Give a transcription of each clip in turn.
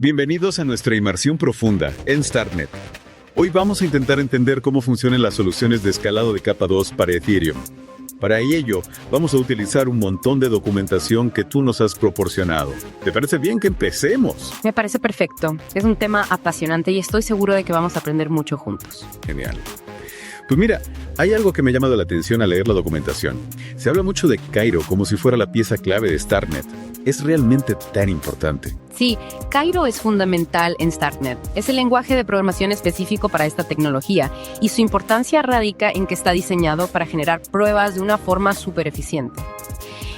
Bienvenidos a nuestra inmersión profunda en Starknet. Hoy vamos a intentar entender cómo funcionan las soluciones de escalado de capa 2 para Ethereum. Para ello, vamos a utilizar un montón de documentación que tú nos has proporcionado. ¿Te parece bien que empecemos? Me parece perfecto. Es un tema apasionante y estoy seguro de que vamos a aprender mucho juntos. Genial. Pues mira, hay algo que me ha llamado la atención al leer la documentación. Se habla mucho de Cairo como si fuera la pieza clave de Starknet. ¿Es realmente tan importante? Sí, Cairo es fundamental en Starknet. Es el lenguaje de programación específico para esta tecnología y su importancia radica en que está diseñado para generar pruebas de una forma súper eficiente.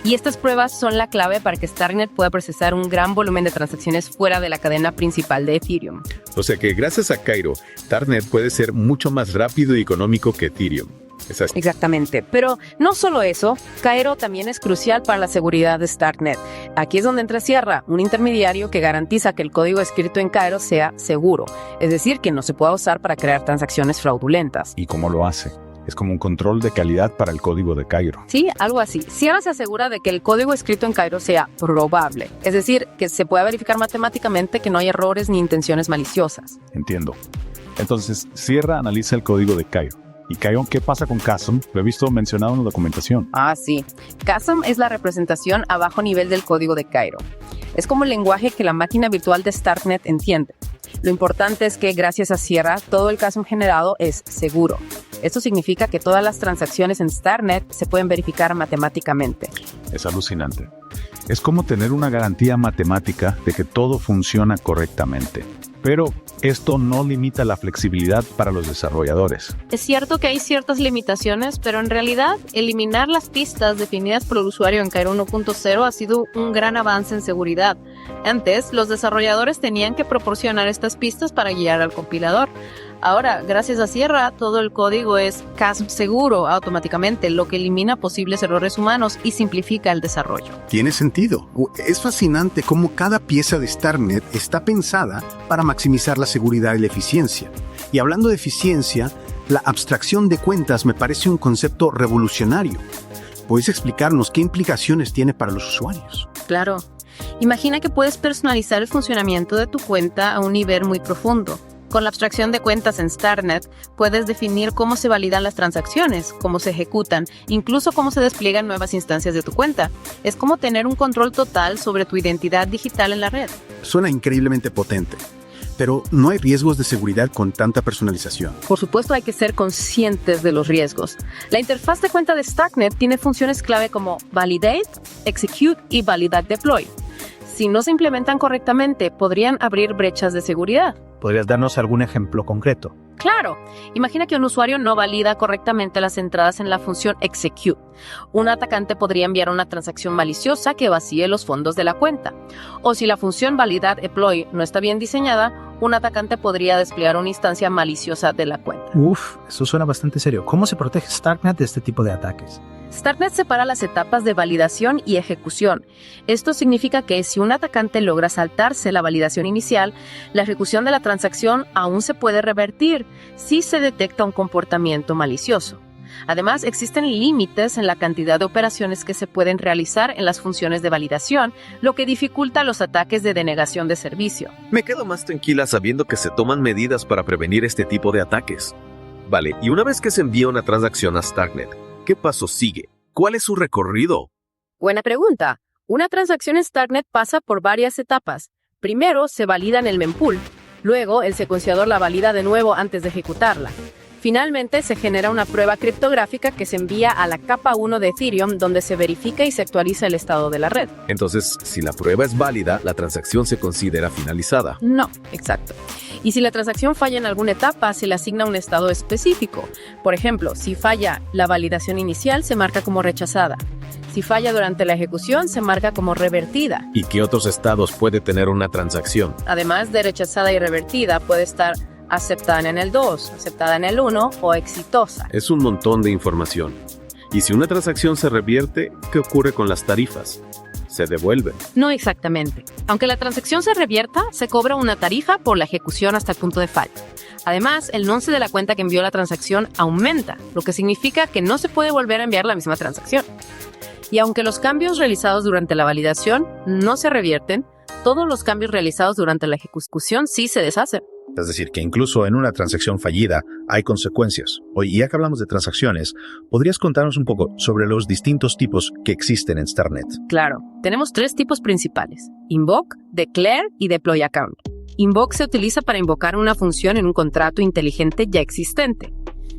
Y estas pruebas son la clave para que Starknet pueda procesar un gran volumen de transacciones fuera de la cadena principal de Ethereum. O sea que gracias a Cairo, Starknet puede ser mucho más rápido y económico que Ethereum. Exactamente, pero no solo eso, Cairo también es crucial para la seguridad de Starknet. Aquí es donde entra Sierra, un intermediario que garantiza que el código escrito en Cairo sea seguro, es decir, que no se pueda usar para crear transacciones fraudulentas. ¿Y cómo lo hace? Es como un control de calidad para el código de Cairo. Sí, algo así. Sierra se asegura de que el código escrito en Cairo sea probable, es decir, que se pueda verificar matemáticamente que no hay errores ni intenciones maliciosas. Entiendo. Entonces, Sierra analiza el código de Cairo. ¿Y Cairo qué pasa con Chasm? Lo he visto mencionado en la documentación. Sí. Chasm es la representación a bajo nivel del código de Cairo. Es como el lenguaje que la máquina virtual de Starknet entiende. Lo importante es que, gracias a Sierra, todo el Chasm generado es seguro. Esto significa que todas las transacciones en Starknet se pueden verificar matemáticamente. Es alucinante. Es como tener una garantía matemática de que todo funciona correctamente. Pero esto no limita la flexibilidad para los desarrolladores. Es cierto que hay ciertas limitaciones, pero en realidad eliminar las pistas definidas por el usuario en Cairo 1.0 ha sido un gran avance en seguridad. Antes, los desarrolladores tenían que proporcionar estas pistas para guiar al compilador. Ahora, gracias a Sierra, todo el código es Chasm seguro automáticamente, lo que elimina posibles errores humanos y simplifica el desarrollo. Tiene sentido. Es fascinante cómo cada pieza de Starknet está pensada para maximizar la seguridad y la eficiencia. Y hablando de eficiencia, la abstracción de cuentas me parece un concepto revolucionario. ¿Puedes explicarnos qué implicaciones tiene para los usuarios? Claro. Imagina que puedes personalizar el funcionamiento de tu cuenta a un nivel muy profundo. Con la abstracción de cuentas en Starknet, puedes definir cómo se validan las transacciones, cómo se ejecutan, incluso cómo se despliegan nuevas instancias de tu cuenta. Es como tener un control total sobre tu identidad digital en la red. Suena increíblemente potente, pero ¿no hay riesgos de seguridad con tanta personalización? Por supuesto, hay que ser conscientes de los riesgos. La interfaz de cuenta de Starknet tiene funciones clave como Validate, Execute y Validate Deploy. Si no se implementan correctamente, podrían abrir brechas de seguridad. ¿Podrías darnos algún ejemplo concreto? Claro. Imagina que un usuario no valida correctamente las entradas en la función Execute. Un atacante podría enviar una transacción maliciosa que vacíe los fondos de la cuenta. O si la función Validate Deploy no está bien diseñada, un atacante podría desplegar una instancia maliciosa de la cuenta. Eso suena bastante serio. ¿Cómo se protege Starknet de este tipo de ataques? Starknet separa las etapas de validación y ejecución. Esto significa que si un atacante logra saltarse la validación inicial, la ejecución de la transacción aún se puede revertir si se detecta un comportamiento malicioso. Además, existen límites en la cantidad de operaciones que se pueden realizar en las funciones de validación, lo que dificulta los ataques de denegación de servicio. Me quedo más tranquila sabiendo que se toman medidas para prevenir este tipo de ataques. Vale, y una vez que se envía una transacción a Starknet, ¿qué paso sigue? ¿Cuál es su recorrido? Buena pregunta. Una transacción en Starknet pasa por varias etapas. Primero, se valida en el mempool. Luego, el secuenciador la valida de nuevo antes de ejecutarla. Finalmente, se genera una prueba criptográfica que se envía a la capa 1 de Ethereum, donde se verifica y se actualiza el estado de la red. Entonces, si la prueba es válida, la transacción se considera finalizada. No, exacto. Y si la transacción falla en alguna etapa, se le asigna un estado específico. Por ejemplo, si falla la validación inicial, se marca como rechazada. Si falla durante la ejecución, se marca como revertida. ¿Y qué otros estados puede tener una transacción? Además de rechazada y revertida, puede estar aceptada en el 2, aceptada en el 1 o exitosa. Es un montón de información. Y si una transacción se revierte, ¿qué ocurre con las tarifas? ¿Se devuelven? No exactamente. Aunque la transacción se revierta, se cobra una tarifa por la ejecución hasta el punto de fallo. Además, el nonce de la cuenta que envió la transacción aumenta, lo que significa que no se puede volver a enviar la misma transacción. Y aunque los cambios realizados durante la validación no se revierten, todos los cambios realizados durante la ejecución sí se deshacen. Es decir, que incluso en una transacción fallida hay consecuencias. Oye, ya que hablamos de transacciones, ¿podrías contarnos un poco sobre los distintos tipos que existen en StarNet? Claro, tenemos 3 tipos principales: Invoke, Declare y Deploy Account. Invoke se utiliza para invocar una función en un contrato inteligente ya existente.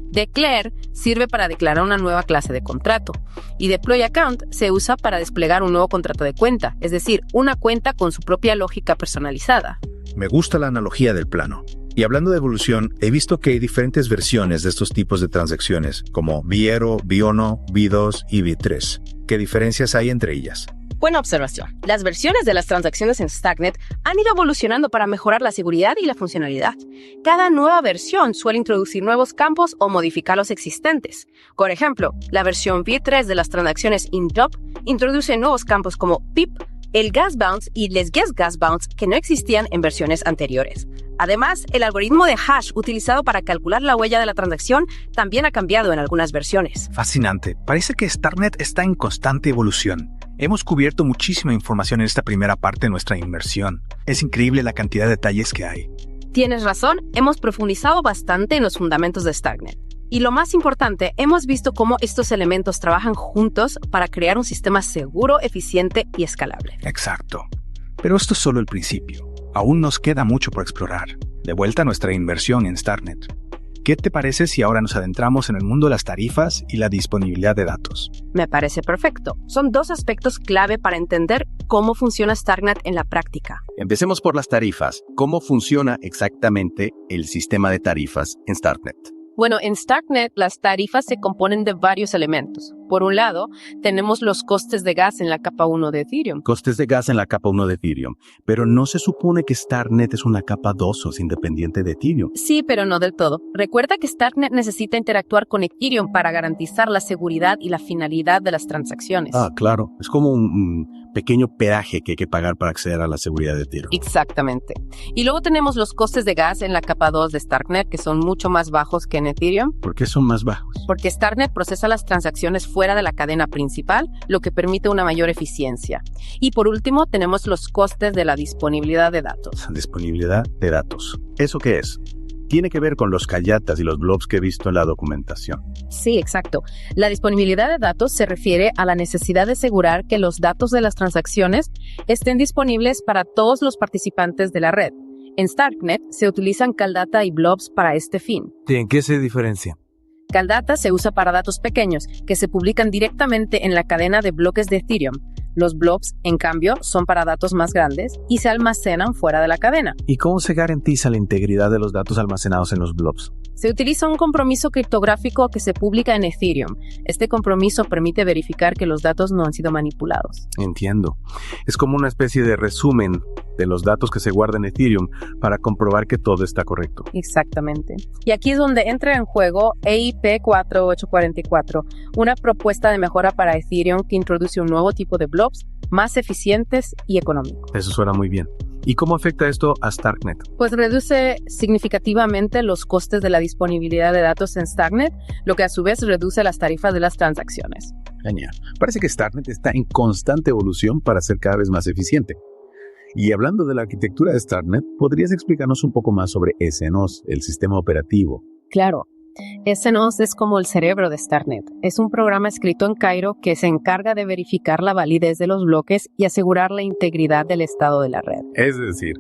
Declare sirve para declarar una nueva clase de contrato. Y Deploy Account se usa para desplegar un nuevo contrato de cuenta, es decir, una cuenta con su propia lógica personalizada. Me gusta la analogía del plano. Y hablando de evolución, he visto que hay diferentes versiones de estos tipos de transacciones, como V0, V1, V2 y V3. ¿Qué diferencias hay entre ellas? Buena observación. Las versiones de las transacciones en StarNet han ido evolucionando para mejorar la seguridad y la funcionalidad. Cada nueva versión suele introducir nuevos campos o modificar los existentes. Por ejemplo, la versión V3 de las transacciones INTOP introduce nuevos campos como PIP, el gas bounce y les guess gas bounce que no existían en versiones anteriores. Además, el algoritmo de hash utilizado para calcular la huella de la transacción también ha cambiado en algunas versiones. Fascinante. Parece que StarNet está en constante evolución. Hemos cubierto muchísima información en esta primera parte de nuestra inmersión. Es increíble la cantidad de detalles que hay. Tienes razón, hemos profundizado bastante en los fundamentos de StarNet. Y lo más importante, hemos visto cómo estos elementos trabajan juntos para crear un sistema seguro, eficiente y escalable. Exacto. Pero esto es solo el principio. Aún nos queda mucho por explorar. De vuelta a nuestra inversión en StarNet. ¿Qué te parece si ahora nos adentramos en el mundo de las tarifas y la disponibilidad de datos? Me parece perfecto. Son 2 aspectos clave para entender cómo funciona StarNet en la práctica. Empecemos por las tarifas. ¿Cómo funciona exactamente el sistema de tarifas en StarNet? Bueno, en StarNet las tarifas se componen de varios elementos. Por un lado, tenemos los costes de gas en la capa 1 de Ethereum. Costes de gas en la capa 1 de Ethereum. Pero no se supone que StarNet es una capa 2 o es independiente de Ethereum. Sí, pero no del todo. Recuerda que StarNet necesita interactuar con Ethereum para garantizar la seguridad y la finalidad de las transacciones. Ah, claro. Es como un pequeño peaje que hay que pagar para acceder a la seguridad de Ethereum. Exactamente. Y luego tenemos los costes de gas en la capa 2 de StarNet, que son mucho más bajos que en Ethereum. ¿Por qué son más bajos? Porque StarNet procesa las transacciones fuera de la cadena principal, lo que permite una mayor eficiencia. Y por último, tenemos los costes de la disponibilidad de datos. Disponibilidad de datos. ¿Eso qué es? Tiene que ver con los callatas y los blobs que he visto en la documentación. Sí, exacto. La disponibilidad de datos se refiere a la necesidad de asegurar que los datos de las transacciones estén disponibles para todos los participantes de la red. En StarNet se utilizan Caldata y blobs para este fin. ¿En qué se diferencia? Caldata se usa para datos pequeños que se publican directamente en la cadena de bloques de Ethereum. Los blobs, en cambio, son para datos más grandes y se almacenan fuera de la cadena. ¿Y cómo se garantiza la integridad de los datos almacenados en los blobs? Se utiliza un compromiso criptográfico que se publica en Ethereum. Este compromiso permite verificar que los datos no han sido manipulados. Entiendo. Es como una especie de resumen de los datos que se guardan en Ethereum para comprobar que todo está correcto. Exactamente. Y aquí es donde entra en juego EIP 4844, una propuesta de mejora para Ethereum que introduce un nuevo tipo de blobs más eficientes y económicos. Eso suena muy bien. ¿Y cómo afecta esto a StarNet? Pues reduce significativamente los costes de la disponibilidad de datos en StarNet, lo que a su vez reduce las tarifas de las transacciones. Genial. Parece que StarNet está en constante evolución para ser cada vez más eficiente. Y hablando de la arquitectura de StarNet, ¿podrías explicarnos un poco más sobre SNOS, el sistema operativo? Claro. SNOS es como el cerebro de StarNet. Es un programa escrito en Cairo que se encarga de verificar la validez de los bloques y asegurar la integridad del estado de la red. Es decir,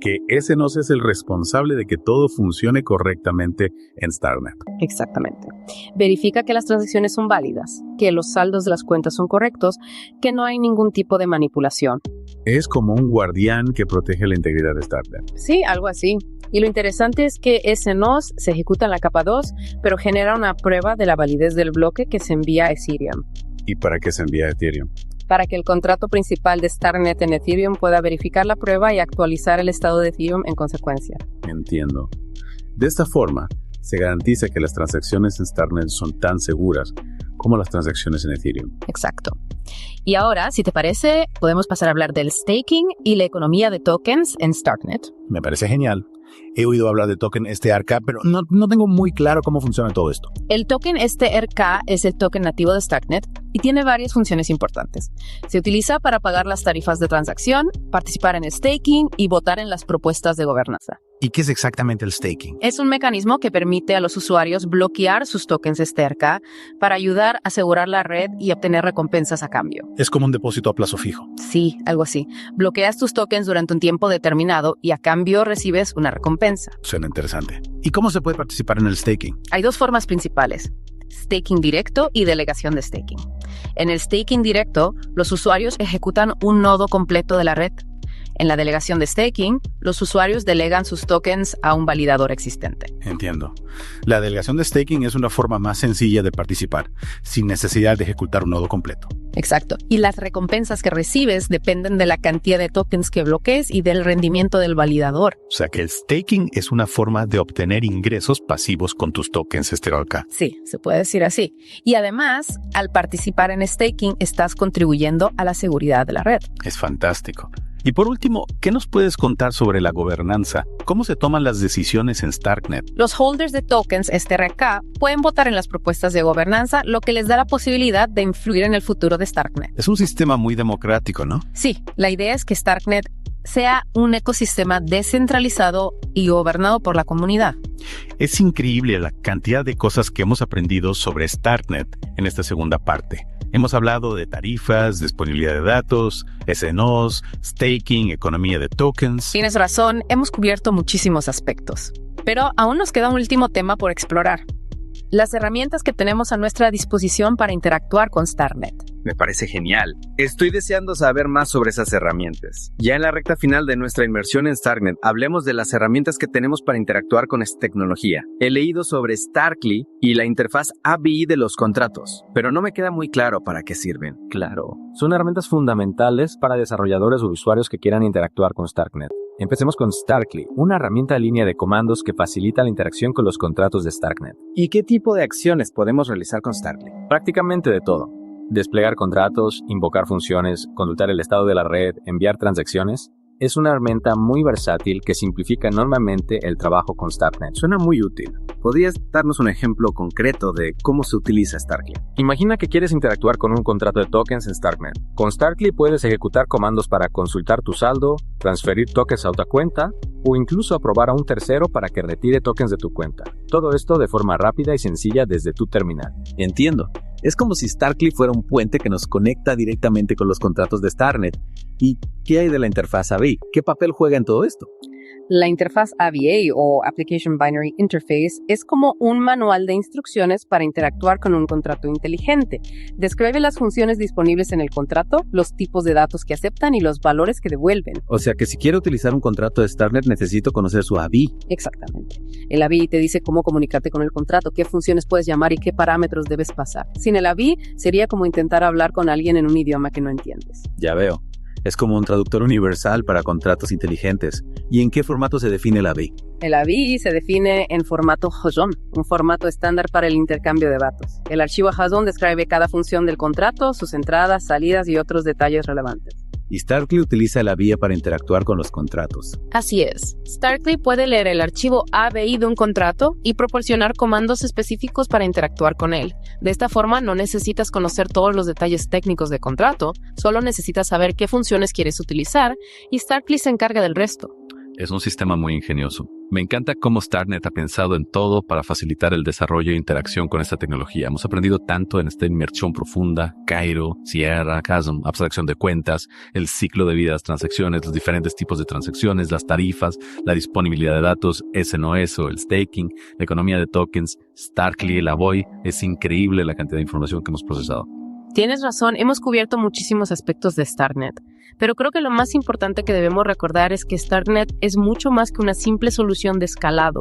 que SNOS es el responsable de que todo funcione correctamente en StarNet. Exactamente. Verifica que las transacciones son válidas, que los saldos de las cuentas son correctos, que no hay ningún tipo de manipulación. Es como un guardián que protege la integridad de StarNet. Sí, algo así. Y lo interesante es que SNOS se ejecuta en la capa 2, pero genera una prueba de la validez del bloque que se envía a Ethereum. ¿Y para qué se envía a Ethereum? Para que el contrato principal de StarNet en Ethereum pueda verificar la prueba y actualizar el estado de Ethereum en consecuencia. Entiendo. De esta forma, se garantiza que las transacciones en StarNet son tan seguras como las transacciones en Ethereum. Exacto. Y ahora, si te parece, podemos pasar a hablar del staking y la economía de tokens en StarNet. Me parece genial. He oído hablar de token STRK, pero no tengo muy claro cómo funciona todo esto. El token STRK es el token nativo de Starknet y tiene varias funciones importantes. Se utiliza para pagar las tarifas de transacción, participar en staking y votar en las propuestas de gobernanza. ¿Y qué es exactamente el staking? Es un mecanismo que permite a los usuarios bloquear sus tokens STRK para ayudar a asegurar la red y obtener recompensas a cambio. Es como un depósito a plazo fijo. Sí, algo así. Bloqueas tus tokens durante un tiempo determinado y a cambio recibes una recompensa. Suena interesante. ¿Y cómo se puede participar en el staking? Hay dos formas principales: staking directo y delegación de staking. En el staking directo, los usuarios ejecutan un nodo completo de la red. En la delegación de staking, los usuarios delegan sus tokens a un validador existente. Entiendo. La delegación de staking es una forma más sencilla de participar, sin necesidad de ejecutar un nodo completo. Exacto. Y las recompensas que recibes dependen de la cantidad de tokens que bloquees y del rendimiento del validador. O sea que el staking es una forma de obtener ingresos pasivos con tus tokens STRK. Sí, se puede decir así. Y además, al participar en staking, estás contribuyendo a la seguridad de la red. Es fantástico. Y por último, ¿qué nos puedes contar sobre la gobernanza? ¿Cómo se toman las decisiones en Starknet? Los holders de tokens STRK pueden votar en las propuestas de gobernanza, lo que les da la posibilidad de influir en el futuro de Starknet. Es un sistema muy democrático, ¿no? Sí, la idea es que Starknet sea un ecosistema descentralizado y gobernado por la comunidad. Es increíble la cantidad de cosas que hemos aprendido sobre Starknet en esta segunda parte. Hemos hablado de tarifas, disponibilidad de datos, SNOs, staking, economía de tokens. Tienes razón, hemos cubierto muchísimos aspectos. Pero aún nos queda un último tema por explorar: las herramientas que tenemos a nuestra disposición para interactuar con Starknet. Me parece genial. Estoy deseando saber más sobre esas herramientas. Ya en la recta final de nuestra inmersión en Starknet, hablemos de las herramientas que tenemos para interactuar con esta tecnología. He leído sobre Starkly y la interfaz API de los contratos, pero no me queda muy claro para qué sirven. Claro, son herramientas fundamentales para desarrolladores o usuarios que quieran interactuar con Starknet. Empecemos con Starkly, una herramienta en línea de comandos que facilita la interacción con los contratos de Starknet. ¿Y qué tipo de acciones podemos realizar con Starkly? Prácticamente de todo. Desplegar contratos, invocar funciones, consultar el estado de la red, enviar transacciones. Es una herramienta muy versátil que simplifica enormemente el trabajo con Starknet. Suena muy útil. ¿Podrías darnos un ejemplo concreto de cómo se utiliza Starkly? Imagina que quieres interactuar con un contrato de tokens en Starknet. Con Starkly puedes ejecutar comandos para consultar tu saldo, transferir tokens a otra cuenta o incluso aprobar a un tercero para que retire tokens de tu cuenta. Todo esto de forma rápida y sencilla desde tu terminal. Entiendo. Es como si Starkly fuera un puente que nos conecta directamente con los contratos de Starknet. ¿Y qué hay de la interfaz API? ¿Qué papel juega en todo esto? La interfaz ABA o Application Binary Interface es como un manual de instrucciones para interactuar con un contrato inteligente. Describe las funciones disponibles en el contrato, los tipos de datos que aceptan y los valores que devuelven. O sea que si quiero utilizar un contrato de Starknet necesito conocer su API. Exactamente. El API te dice cómo comunicarte con el contrato, qué funciones puedes llamar y qué parámetros debes pasar. Sin el API sería como intentar hablar con alguien en un idioma que no entiendes. Ya veo. Es como un traductor universal para contratos inteligentes. ¿Y en qué formato se define la API? El API se define en formato JSON, un formato estándar para el intercambio de datos. El archivo JSON describe cada función del contrato, sus entradas, salidas y otros detalles relevantes. Y Starkly utiliza la vía para interactuar con los contratos. Así es. Starkly puede leer el archivo ABI de un contrato y proporcionar comandos específicos para interactuar con él. De esta forma, no necesitas conocer todos los detalles técnicos del contrato, solo necesitas saber qué funciones quieres utilizar y Starkly se encarga del resto. Es un sistema muy ingenioso. Me encanta cómo Starknet ha pensado en todo para facilitar el desarrollo e interacción con esta tecnología. Hemos aprendido tanto en esta inmersión profunda: Cairo, Sierra, Chasm, abstracción de cuentas, el ciclo de vida de las transacciones, los diferentes tipos de transacciones, las tarifas, la disponibilidad de datos, SNOs o el staking, la economía de tokens, Starkly, el ABOI. Es increíble la cantidad de información que hemos procesado. Tienes razón, hemos cubierto muchísimos aspectos de Starknet, pero creo que lo más importante que debemos recordar es que Starknet es mucho más que una simple solución de escalado.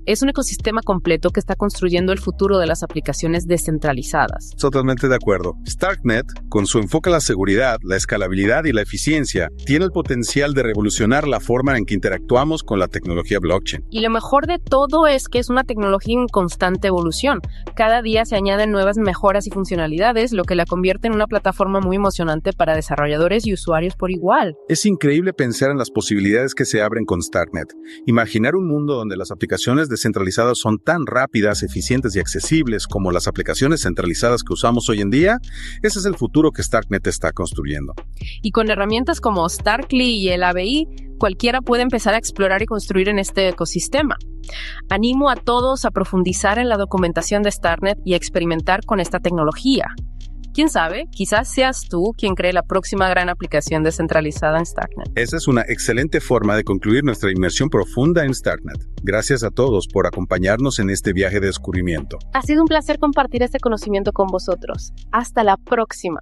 Es un ecosistema completo que está construyendo el futuro de las aplicaciones descentralizadas. Totalmente de acuerdo. Starknet, con su enfoque a la seguridad, la escalabilidad y la eficiencia, tiene el potencial de revolucionar la forma en que interactuamos con la tecnología blockchain. Y lo mejor de todo es que es una tecnología en constante evolución. Cada día se añaden nuevas mejoras y funcionalidades, lo que la convierte en una plataforma muy emocionante para desarrolladores y usuarios usuarios por igual. Es increíble pensar en las posibilidades que se abren con StarkNet. Imaginar un mundo donde las aplicaciones descentralizadas son tan rápidas, eficientes y accesibles como las aplicaciones centralizadas que usamos hoy en día, ese es el futuro que StarkNet está construyendo. Y con herramientas como Starkly y el ABI, cualquiera puede empezar a explorar y construir en este ecosistema. Animo a todos a profundizar en la documentación de StarkNet y a experimentar con esta tecnología. ¿Quién sabe? Quizás seas tú quien cree la próxima gran aplicación descentralizada en StarkNet. Esa es una excelente forma de concluir nuestra inmersión profunda en StarkNet. Gracias a todos por acompañarnos en este viaje de descubrimiento. Ha sido un placer compartir este conocimiento con vosotros. Hasta la próxima.